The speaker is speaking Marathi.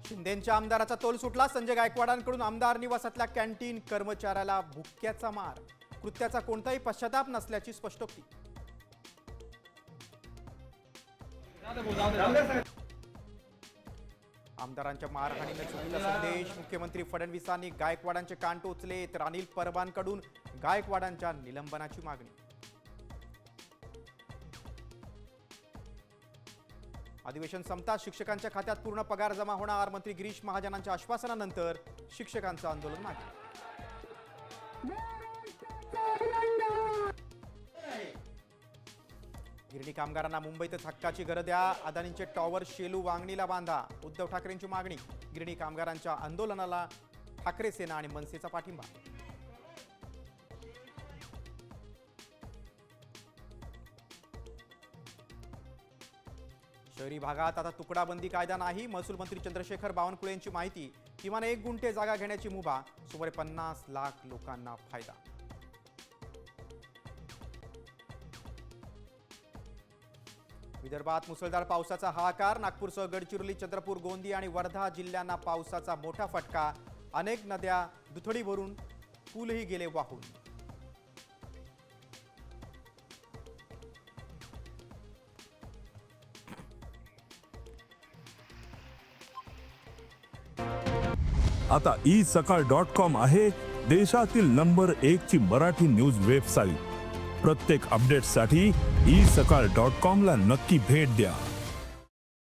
शिंदेंच्या आमदाराचा तोल सुटला. संजय गायकवाडांकडून आमदार निवासातल्या कॅन्टीन कर्मचाऱ्याला भुक्क्याचा मार. कृत्याचा कोणताही पश्चाताप नसल्याची स्पष्टोक्ती. आमदारांच्या मारहाणीने चुकीचा संदेश. मुख्यमंत्री फडणवीसांनी गायकवाडांचे कान टोचले तर अनिल परबांकडून गायकवाडांच्या निलंबनाची मागणी. अधिवेशन संपताच शिक्षकांच्या खात्यात पूर्ण पगार जमा होणार. मंत्री गिरीश महाजनांच्या आश्वासनानंतर शिक्षकांचं आंदोलन मागे. गिरणी कामगारांना मुंबईतच हक्काची घरं द्या. अदानींचे टॉवर शेलू वांगणीला बांधा. उद्धव ठाकरेंची मागणी. गिरणी कामगारांच्या आंदोलनाला ठाकरे सेना आणि मनसेचा पाठिंबा. शहरी भागात आता तुकडाबंदी कायदा नाही. महसूल मंत्री चंद्रशेखर बावनकुळे यांची माहिती. किमान 1 गुंठे जागा घेण्याची मुभा. सुमारे 50 लाख लोकांना फायदा. विदर्भात मुसळधार पावसाचा हाहाकार. नागपूरसह गडचिरोली, चंद्रपूर, गोंदिया आणि वर्धा जिल्ह्यांना पावसाचा मोठा फटका. अनेक नद्या दुथडी भरून पूलही गेले वाहून. आता isakal.com आहे देशातील नंबर 1 ची मराठी न्यूज वेबसाईट. प्रत्येक अपडेटसाठी isakal.com ला नक्की भेट द्या.